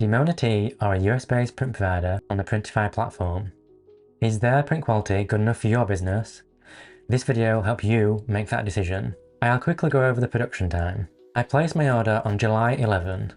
Dimona Tee are a US-based print provider on the Printify platform. Is their print quality good enough for your business? This video will help you make that decision. I'll quickly go over the production time. I placed my order on July 11,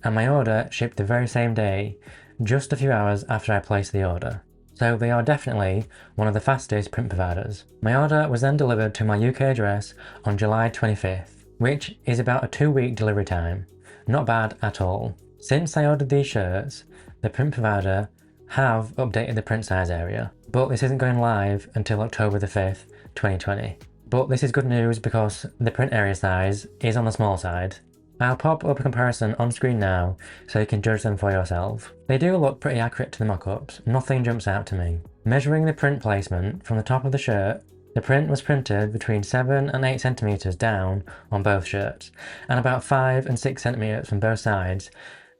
and my order shipped the very same day, just a few hours after I placed the order. So they are definitely one of the fastest print providers. My order was then delivered to my UK address on July 25th, which is about a 2-week delivery time. Not bad at all. Since I ordered these shirts, the print provider have updated the print size area, but this isn't going live until October the 5th, 2020. But this is good news because the print area size is on the small side. I'll pop up a comparison on screen now so you can judge them for yourself. They do look pretty accurate to the mock-ups, nothing jumps out to me. Measuring the print placement from the top of the shirt, the print was printed between 7 and 8 centimeters down on both shirts, and about 5 and 6 centimeters from both sides,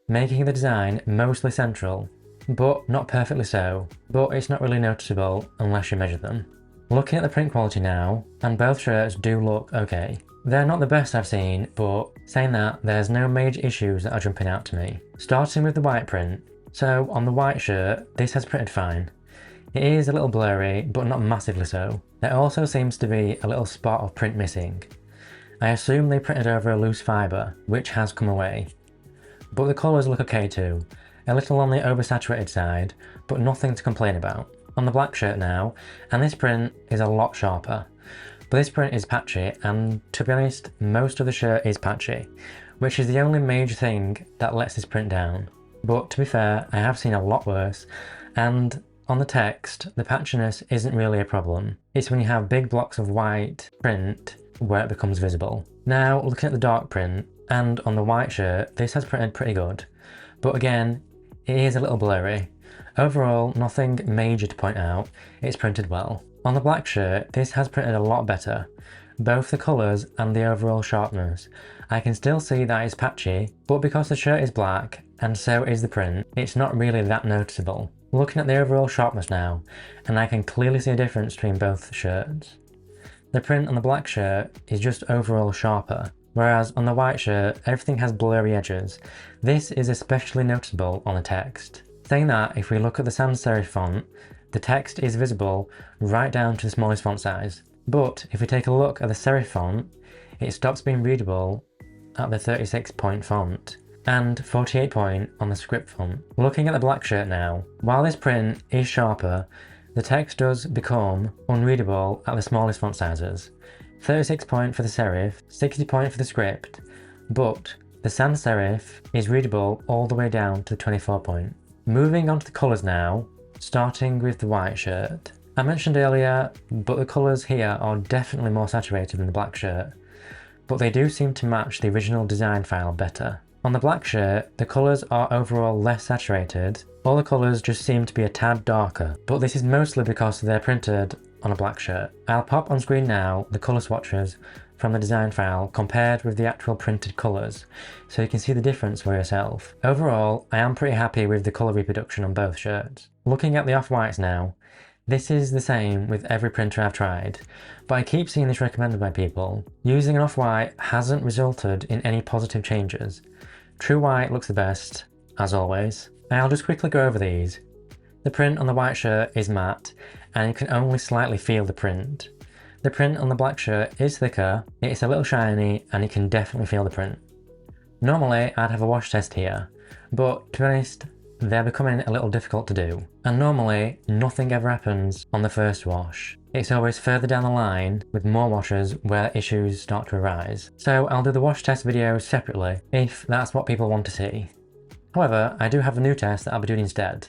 making the design mostly central, but not perfectly so, but it's not really noticeable unless you measure them. Looking at the print quality now, and both shirts do look okay. They're not the best I've seen, but saying that, there's no major issues that are jumping out to me. Starting with the white print, so on the white shirt, this has printed fine. It is a little blurry, but not massively so. There also seems to be a little spot of print missing. I assume they printed over a loose fibre, which has come away. But the colours look okay too, a little on the oversaturated side, but nothing to complain about. On the black shirt now, and this print is a lot sharper. But this print is patchy, and to be honest, most of the shirt is patchy, which is the only major thing that lets this print down. But to be fair, I have seen a lot worse, and on the text, the patchiness isn't really a problem. It's when you have big blocks of white print where it becomes visible. Now, looking at the dark print, and on the white shirt, this has printed pretty good. But again, it is a little blurry. Overall, nothing major to point out, it's printed well. On the black shirt, this has printed a lot better. Both the colours and the overall sharpness. I can still see that it's patchy, but because the shirt is black, and so is the print, it's not really that noticeable. Looking at the overall sharpness now, and I can clearly see a difference between both shirts. The print on the black shirt is just overall sharper, whereas on the white shirt, everything has blurry edges. This is especially noticeable on the text. Saying that, if we look at the sans serif font, the text is visible right down to the smallest font size. But if we take a look at the serif font, it stops being readable at the 36 point font and 48 point on the script font. Looking at the black shirt now, while this print is sharper, the text does become unreadable at the smallest font sizes. 36 point for the serif, 60 point for the script, but the sans serif is readable all the way down to the 24 point. Moving on to the colours now, starting with the white shirt. I mentioned earlier, but the colours here are definitely more saturated than the black shirt, but they do seem to match the original design file better. On the black shirt, the colours are overall less saturated, all the colours just seem to be a tad darker, but this is mostly because they're printed on a black shirt. I'll pop on screen now the colour swatches from the design file compared with the actual printed colours, so you can see the difference for yourself. Overall, I am pretty happy with the colour reproduction on both shirts. Looking at the off-whites now, this is the same with every printer I've tried, but I keep seeing this recommended by people. Using an off-white hasn't resulted in any positive changes. True white looks the best, as always. I'll just quickly go over these. The print on the white shirt is matte, and you can only slightly feel the print. The print on the black shirt is thicker, it's a little shiny, and you can definitely feel the print. Normally, I'd have a wash test here, but to be honest, they're becoming a little difficult to do. And normally, nothing ever happens on the first wash. It's always further down the line with more washes where issues start to arise. So I'll do the wash test videos separately if that's what people want to see. However, I do have a new test that I'll be doing instead.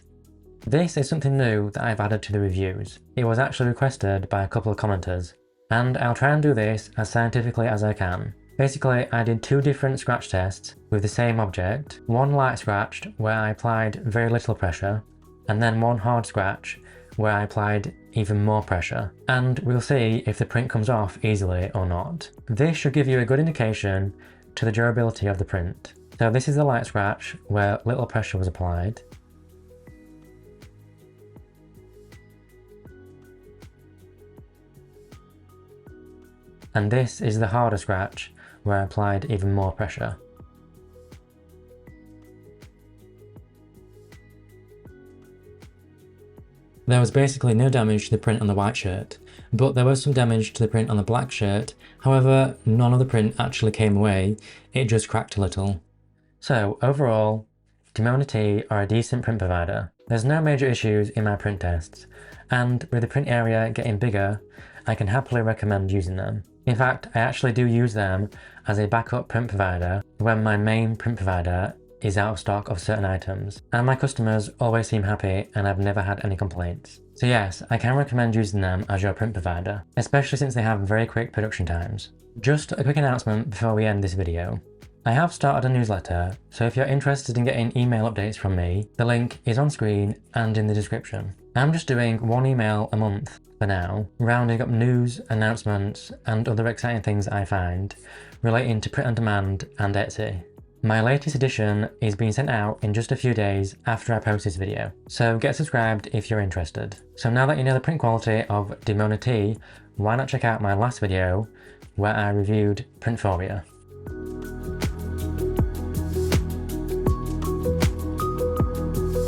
This is something new that I've added to the reviews. It was actually requested by a couple of commenters, and I'll try and do this as scientifically as I can. Basically, I did 2 different scratch tests with the same object, one light scratch where I applied very little pressure, and then one hard scratch where I applied even more pressure, and we'll see if the print comes off easily or not. This should give you a good indication to the durability of the print. So this is the light scratch where little pressure was applied. And this is the harder scratch where I applied even more pressure. There was basically no damage to the print on the white shirt, but there was some damage to the print on the black shirt. However, none of the print actually came away, it just cracked a little. So overall, Dimona Tee are a decent print provider. There's no major issues in my print tests, and with the print area getting bigger, I can happily recommend using them. In fact, I actually do use them as a backup print provider when my main print provider is out of stock of certain items, and my customers always seem happy and I've never had any complaints. So yes, I can recommend using them as your print provider, especially since they have very quick production times. Just a quick announcement before we end this video. I have started a newsletter, so if you're interested in getting email updates from me, the link is on screen and in the description. I'm just doing one email a month for now, rounding up news, announcements, and other exciting things I find relating to print on demand and Etsy. My latest edition is being sent out in just a few days after I post this video, so get subscribed if you're interested. So now that you know the print quality of Dimona Tee, why not check out my last video where I reviewed Printphobia.